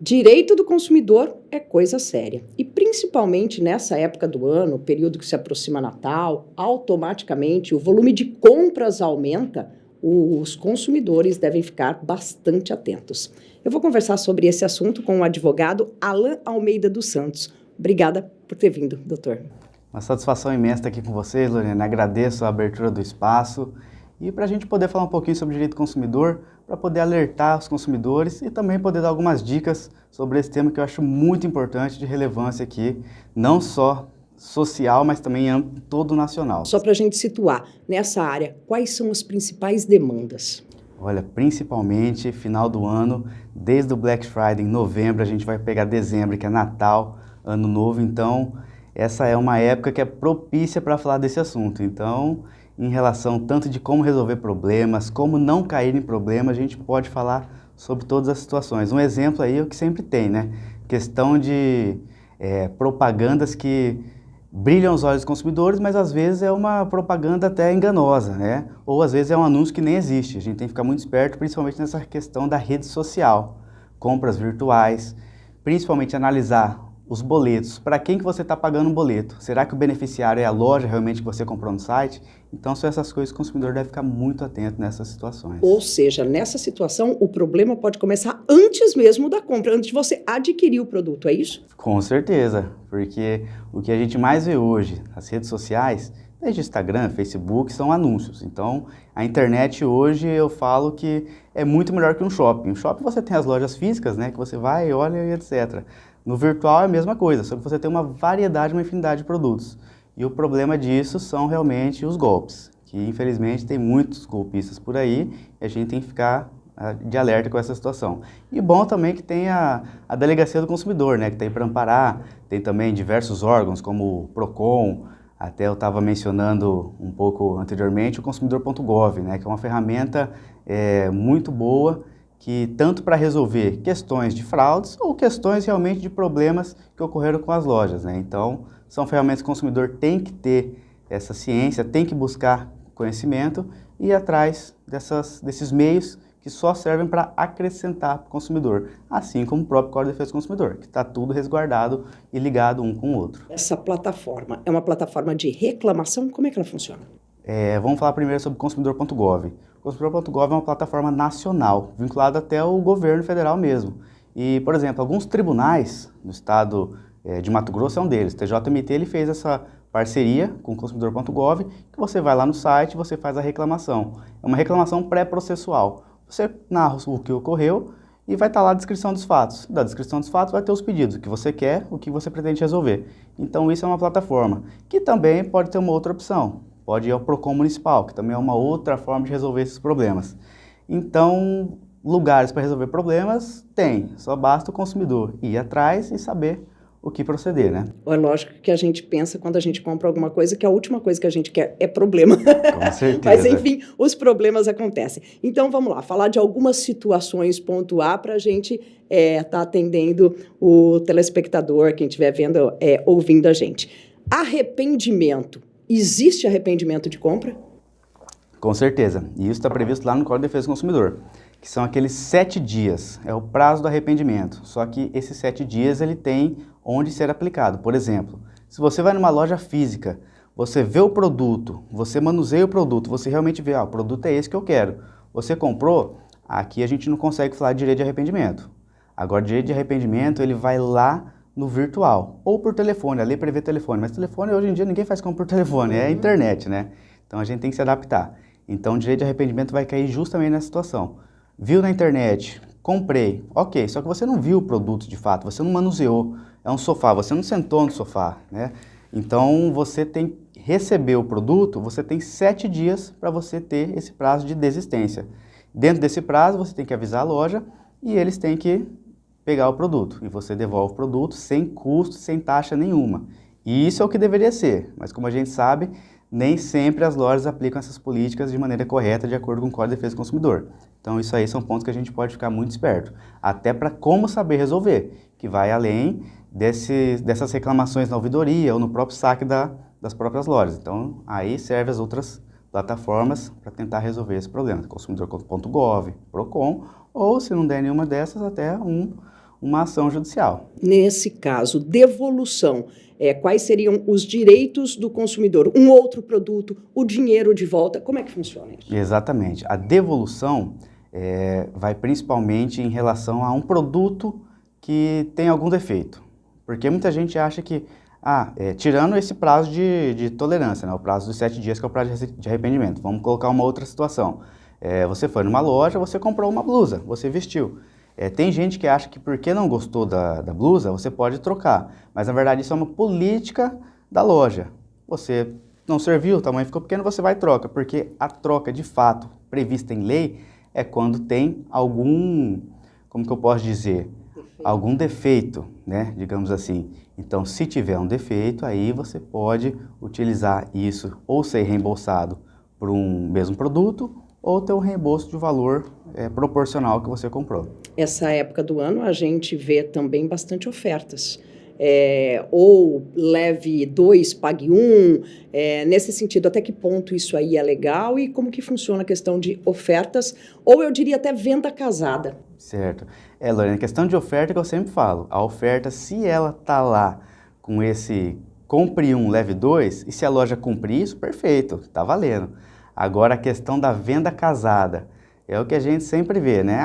Direito do consumidor é coisa séria. E principalmente nessa época do ano, período que se aproxima Natal, automaticamente o volume de compras aumenta, os consumidores devem ficar bastante atentos. Eu vou conversar sobre esse assunto com o advogado Alan Almeida dos Santos. Obrigada por ter vindo, doutor. Uma satisfação imensa estar aqui com vocês, Lorena. Agradeço a abertura do espaço e para a gente poder falar um pouquinho sobre direito do consumidor, para poder alertar os consumidores e também poder dar algumas dicas sobre esse tema que eu acho muito importante, de relevância aqui, não só social, mas também em âmbito todo nacional. Só para a gente situar, nessa área, quais são as principais demandas? Olha, principalmente final do ano, desde o Black Friday em novembro, a gente vai pegar dezembro, que é Natal, Ano Novo, então essa é uma época que é propícia para falar desse assunto. Então, em relação tanto de como resolver problemas, como não cair em problemas, a gente pode falar sobre todas as situações. Um exemplo aí é o que sempre tem, né? Questão de propagandas que brilham os olhos dos consumidores, mas às vezes é uma propaganda até enganosa, né? Ou às vezes é um anúncio que nem existe. A gente tem que ficar muito esperto, principalmente nessa questão da rede social, compras virtuais, principalmente analisar os boletos. Para quem que você está pagando um boleto? Será que o beneficiário é a loja realmente que você comprou no site? Então são essas coisas que o consumidor deve ficar muito atento nessas situações. Ou seja, nessa situação, o problema pode começar antes mesmo da compra, antes de você adquirir o produto, é isso? Com certeza, porque o que a gente mais vê hoje nas redes sociais, desde Instagram, Facebook, são anúncios. Então, a internet hoje eu falo que é muito melhor que um shopping. No shopping você tem as lojas físicas, né, que você vai, olha e etc. No virtual é a mesma coisa, só que você tem uma variedade, uma infinidade de produtos. E o problema disso são realmente os golpes, que infelizmente tem muitos golpistas por aí e a gente tem que ficar de alerta com essa situação. E bom também que tem a Delegacia do Consumidor, né, que tem para amparar, tem também diversos órgãos como o PROCON, até eu estava mencionando um pouco anteriormente o consumidor.gov, né, que é uma ferramenta muito boa, que tanto para resolver questões de fraudes ou questões realmente de problemas que ocorreram com as lojas, né? Então, são ferramentas que o consumidor tem que ter essa ciência, tem que buscar conhecimento e ir atrás desses meios que só servem para acrescentar para o consumidor, assim como o próprio Código de Defesa do Consumidor, que está tudo resguardado e ligado um com o outro. Essa plataforma é uma plataforma de reclamação? Como é que ela funciona? Vamos falar primeiro sobre o consumidor.gov. O consumidor.gov é uma plataforma nacional, vinculada até ao governo federal mesmo. E, por exemplo, alguns tribunais do estado de Mato Grosso é um deles. O TJMT ele fez essa parceria com o consumidor.gov, que você vai lá no site e você faz a reclamação. É uma reclamação pré-processual. Você narra o que ocorreu e vai estar lá a descrição dos fatos. Da descrição dos fatos vai ter os pedidos, o que você quer, o que você pretende resolver. Então isso é uma plataforma que também pode ter uma outra opção. Pode ir ao PROCON municipal, que também é uma outra forma de resolver esses problemas. Então, lugares para resolver problemas tem, só basta o consumidor ir atrás e saber o que proceder, né? É lógico que a gente pensa quando a gente compra alguma coisa que a última coisa que a gente quer é problema. Com certeza. Mas enfim, os problemas acontecem. Então vamos lá, falar de algumas situações, pontuar para a gente tá atendendo o telespectador, quem estiver vendo, ouvindo a gente. Arrependimento. Existe arrependimento de compra? Com certeza. E isso está previsto lá no Código de Defesa do Consumidor, que são aqueles 7 dias, é o prazo do arrependimento. Só que esses 7 dias ele tem onde ser aplicado. Por exemplo, se você vai numa loja física, você vê o produto, você manuseia o produto, você realmente vê, o produto é esse que eu quero. Você comprou, aqui a gente não consegue falar de direito de arrependimento. Agora, direito de arrependimento, ele vai lá no virtual, ou por telefone, a lei prevê telefone, mas telefone hoje em dia ninguém faz compra por telefone, é a internet, né? Então a gente tem que se adaptar. Então o direito de arrependimento vai cair justamente nessa situação. Viu na internet, comprei, ok, só que você não viu o produto de fato, você não manuseou, é um sofá, você não sentou no sofá, né? Então você tem que receber o produto, você tem 7 dias para você ter esse prazo de desistência. Dentro desse prazo você tem que avisar a loja e eles têm que pegar o produto e você devolve o produto sem custo, sem taxa nenhuma. E isso é o que deveria ser, mas como a gente sabe, nem sempre as lojas aplicam essas políticas de maneira correta, de acordo com o Código de Defesa do Consumidor. Então isso aí são pontos que a gente pode ficar muito esperto, até para como saber resolver, que vai além dessas reclamações na ouvidoria ou no próprio saque das próprias lojas. Então aí serve as outras plataformas para tentar resolver esse problema, consumidor.gov, PROCON, ou se não der nenhuma dessas, até uma ação judicial. Nesse caso, devolução, quais seriam os direitos do consumidor? Um outro produto, o dinheiro de volta, como é que funciona isso? Exatamente. A devolução vai principalmente em relação a um produto que tem algum defeito. Porque muita gente acha que, tirando esse prazo de tolerância, né, o prazo dos 7 dias, que é o prazo de arrependimento, vamos colocar uma outra situação. Você foi numa loja, você comprou uma blusa, você vestiu. Tem gente que acha que porque não gostou da blusa, você pode trocar. Mas na verdade isso é uma política da loja. Você não serviu, o tamanho ficou pequeno, você vai e troca. Porque a troca de fato prevista em lei é quando tem algum, como que eu posso dizer? Algum defeito, né? Digamos assim. Então, se tiver um defeito, aí você pode utilizar isso ou ser reembolsado por um mesmo produto ou ter um reembolso de valor proporcional que você comprou. Essa época do ano a gente vê também bastante ofertas. Ou leve 2, pague 1. Nesse sentido, até que ponto isso aí é legal e como que funciona a questão de ofertas, ou eu diria até venda casada. Certo. Lorena, questão de oferta que eu sempre falo. A oferta, se ela tá lá com esse compre 1, leve 2, e se a loja cumprir isso, perfeito, tá valendo. Agora, a questão da venda casada é o que a gente sempre vê, né?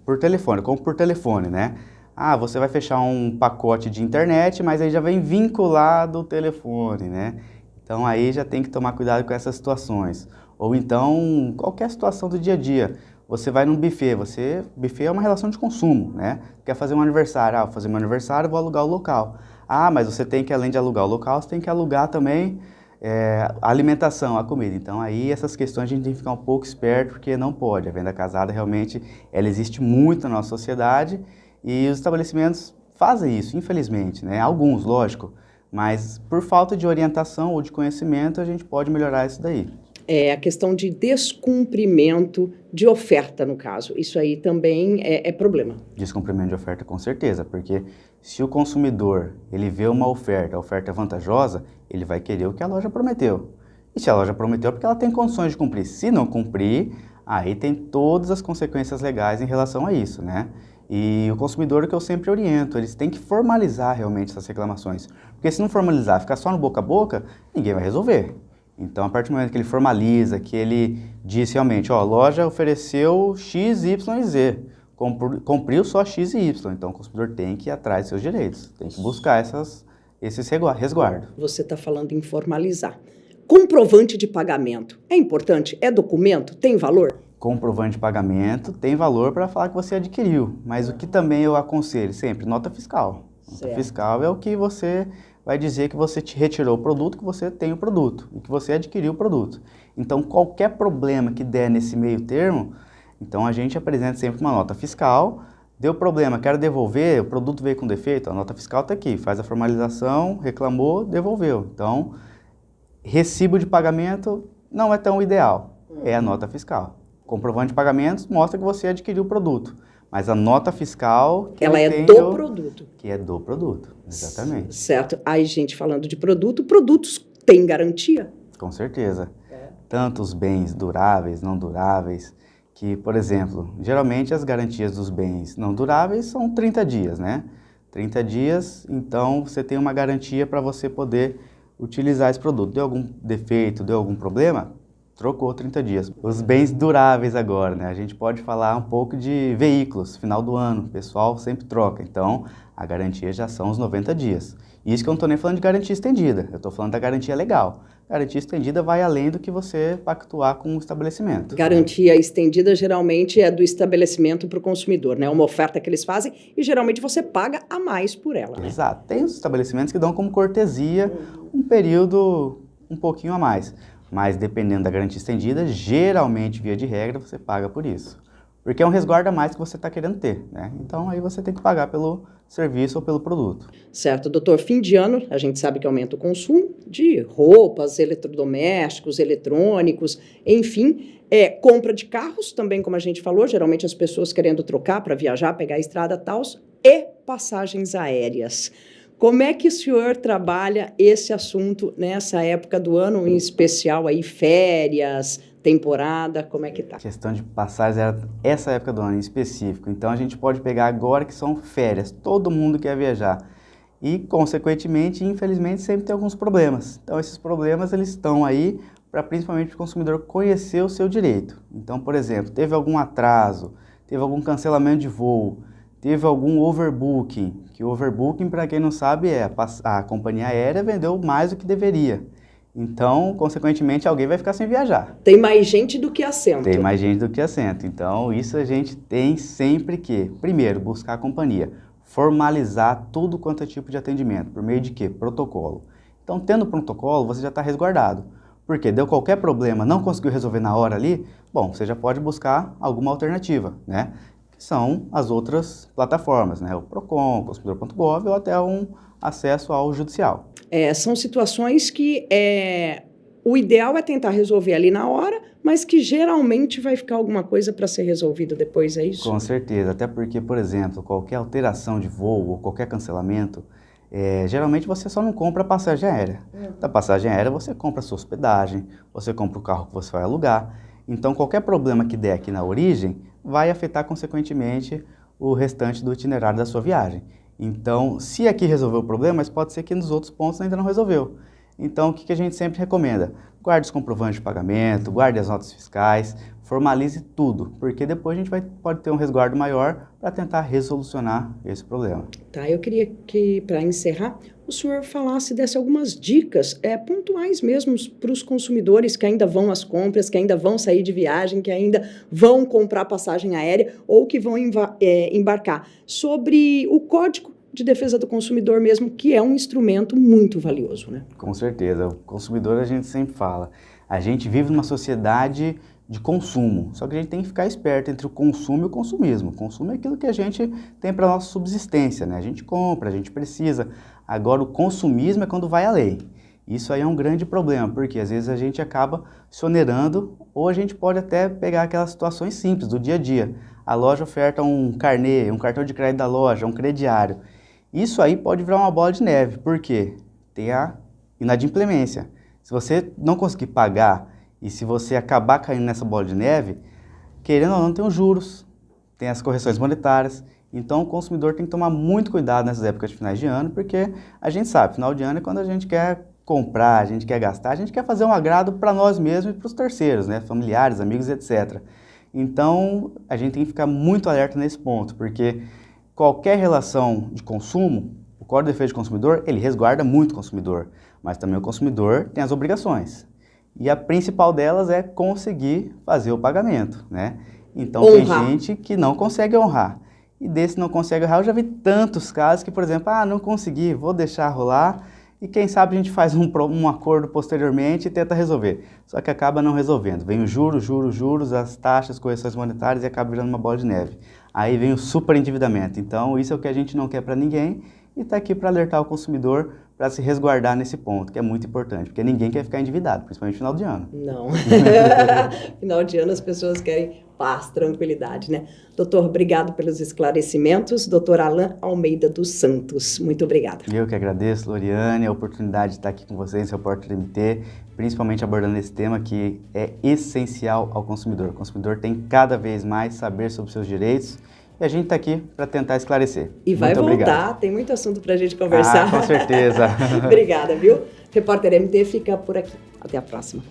Por telefone, eu compro por telefone, né? Você vai fechar um pacote de internet, mas aí já vem vinculado o telefone, né? Então, aí já tem que tomar cuidado com essas situações. Ou então, qualquer situação do dia a dia. Você vai num buffet, buffet é uma relação de consumo, né? Quer fazer um aniversário, vou fazer meu aniversário, vou alugar o local. Mas você tem que, além de alugar o local, você tem que alugar também a alimentação, a comida. Então aí essas questões a gente tem que ficar um pouco esperto, porque não pode. A venda casada realmente, ela existe muito na nossa sociedade e os estabelecimentos fazem isso, infelizmente, né? Alguns, lógico, mas por falta de orientação ou de conhecimento a gente pode melhorar isso daí. A questão de descumprimento de oferta, no caso. Isso aí também é problema. Descumprimento de oferta, com certeza, porque se o consumidor ele vê uma oferta, a oferta é vantajosa, ele vai querer o que a loja prometeu. E se a loja prometeu, é porque ela tem condições de cumprir. Se não cumprir, aí tem todas as consequências legais em relação a isso, né? E o consumidor, que eu sempre oriento, eles têm que formalizar realmente essas reclamações. Porque se não formalizar, ficar só no boca a boca, ninguém vai resolver. Então, a partir do momento que ele formaliza, que ele diz realmente, a loja ofereceu X, Y e Z, cumpriu só X e Y, então o consumidor tem que ir atrás dos seus direitos, tem que buscar esses resguardos. Você está falando em formalizar. Comprovante de pagamento, é importante? É documento? Tem valor? Comprovante de pagamento tem valor para falar que você adquiriu, mas o que também eu aconselho sempre, nota fiscal. Nota fiscal é o que você vai dizer que você te retirou o produto, que você tem o produto e que você adquiriu o produto. Então, qualquer problema que der nesse meio termo, então a gente apresenta sempre uma nota fiscal. Deu problema, quero devolver, o produto veio com defeito, a nota fiscal está aqui, faz a formalização, reclamou, devolveu. Então, recibo de pagamento não é tão ideal, é a nota fiscal. Comprovante de pagamentos mostra que você adquiriu o produto. Mas a nota fiscal... Ela é do produto. Que é do produto, exatamente. Certo. Aí, gente, falando de produto, produtos têm garantia? Com certeza. Tanto os bens duráveis, não duráveis, que, por exemplo, geralmente as garantias dos bens não duráveis são 30 dias, né? 30 dias, então você tem uma garantia para você poder utilizar esse produto. Deu algum defeito, deu algum problema? Trocou 30 dias. Os bens duráveis agora, né? A gente pode falar um pouco de veículos, final do ano, o pessoal sempre troca. Então, a garantia já são os 90 dias. E isso que eu não estou nem falando de garantia estendida, eu estou falando da garantia legal. Garantia estendida vai além do que você pactuar com o estabelecimento. Garantia estendida geralmente é do estabelecimento para o consumidor, né? Uma oferta que eles fazem e geralmente você paga a mais por ela, né? Exato. Tem os estabelecimentos que dão como cortesia um período um pouquinho a mais. Mas dependendo da garantia estendida, geralmente, via de regra, você paga por isso. Porque é um resguardo a mais que você está querendo ter, né? Então, aí você tem que pagar pelo serviço ou pelo produto. Certo, doutor. Fim de ano, a gente sabe que aumenta o consumo de roupas, eletrodomésticos, eletrônicos, enfim. Compra de carros também, como a gente falou, geralmente as pessoas querendo trocar para viajar, pegar a estrada e tal, e passagens aéreas. Como é que o senhor trabalha esse assunto nessa época do ano, em especial aí férias, temporada, como é que tá? A questão de passagens era essa época do ano em específico, então a gente pode pegar agora que são férias, todo mundo quer viajar e, consequentemente, infelizmente, sempre tem alguns problemas. Então, esses problemas eles estão aí para principalmente o consumidor conhecer o seu direito. Então, por exemplo, teve algum atraso, teve algum cancelamento de voo, teve algum overbooking, que o overbooking, para quem não sabe, é a companhia aérea vendeu mais do que deveria. Então, consequentemente, alguém vai ficar sem viajar. Tem mais gente do que assento. Tem mais gente do que assento. Então, isso a gente tem sempre que, primeiro, buscar a companhia, formalizar tudo quanto é tipo de atendimento. Por meio de quê? Protocolo. Então, tendo protocolo, você já está resguardado. Porque deu qualquer problema, não conseguiu resolver na hora ali, bom, você já pode buscar alguma alternativa, né? Que são as outras plataformas, né? O Procon, o consumidor.gov ou até um acesso ao judicial. São situações que o ideal é tentar resolver ali na hora, mas que geralmente vai ficar alguma coisa para ser resolvido depois, é isso? Com certeza, até porque, por exemplo, qualquer alteração de voo ou qualquer cancelamento, geralmente você só não compra a passagem aérea. Da passagem aérea você compra a sua hospedagem, você compra o carro que você vai alugar. Então qualquer problema que der aqui na origem vai afetar consequentemente o restante do itinerário da sua viagem. Então, se aqui resolveu o problema, mas pode ser que nos outros pontos ainda não resolveu. Então, o que a gente sempre recomenda? Guarde os comprovantes de pagamento, guarde as notas fiscais, formalize tudo, porque depois a gente pode ter um resguardo maior para tentar resolucionar esse problema. Tá, eu queria que, para encerrar, o senhor falasse, desse algumas dicas pontuais mesmo para os consumidores que ainda vão às compras, que ainda vão sair de viagem, que ainda vão comprar passagem aérea ou que vão embarcar, sobre o Código de Defesa do Consumidor mesmo, que é um instrumento muito valioso, né? Com certeza. O consumidor, a gente sempre fala, a gente vive numa sociedade de consumo, só que a gente tem que ficar esperto entre o consumo e o consumismo. O consumo é aquilo que a gente tem para a nossa subsistência, né? A gente compra, a gente precisa. Agora, o consumismo é quando vai além. Isso aí é um grande problema, porque às vezes a gente acaba se onerando ou a gente pode até pegar aquelas situações simples do dia a dia. A loja oferta um carnê, um cartão de crédito da loja, um crediário. Isso aí pode virar uma bola de neve, porque tem a inadimplência. Se você não conseguir pagar e se você acabar caindo nessa bola de neve, querendo ou não, tem os juros, tem as correções monetárias. Então, o consumidor tem que tomar muito cuidado nessas épocas de finais de ano, porque a gente sabe, final de ano é quando a gente quer comprar, a gente quer gastar, a gente quer fazer um agrado para nós mesmos e para os terceiros, né? Familiares, amigos, etc. Então, a gente tem que ficar muito alerta nesse ponto, porque qualquer relação de consumo, o Código de Defesa do Consumidor, ele resguarda muito o consumidor, mas também o consumidor tem as obrigações. E a principal delas é conseguir fazer o pagamento, né? Então, tem gente que não consegue honrar. E desse não consegue honrar, eu já vi tantos casos que, por exemplo, não consegui, vou deixar rolar, e quem sabe a gente faz um acordo posteriormente e tenta resolver. Só que acaba não resolvendo. Vem os juros, as taxas, correções monetárias e acaba virando uma bola de neve. Aí vem o superendividamento. Então, isso é o que a gente não quer para ninguém e está aqui para alertar o consumidor para se resguardar nesse ponto, que é muito importante, porque ninguém quer ficar endividado, principalmente no final de ano. Não. Final de ano as pessoas querem paz, tranquilidade, né? Doutor, obrigado pelos esclarecimentos. Doutor Alan Almeida dos Santos, muito obrigada. Eu que agradeço, Loriane, a oportunidade de estar aqui com vocês nesse Repórter MT, principalmente abordando esse tema que é essencial ao consumidor. O consumidor tem cada vez mais saber sobre seus direitos e a gente está aqui para tentar esclarecer. E vai muito voltar, obrigado. Tem muito assunto para a gente conversar. Com certeza. Obrigada, viu? Repórter MT fica por aqui. Até a próxima.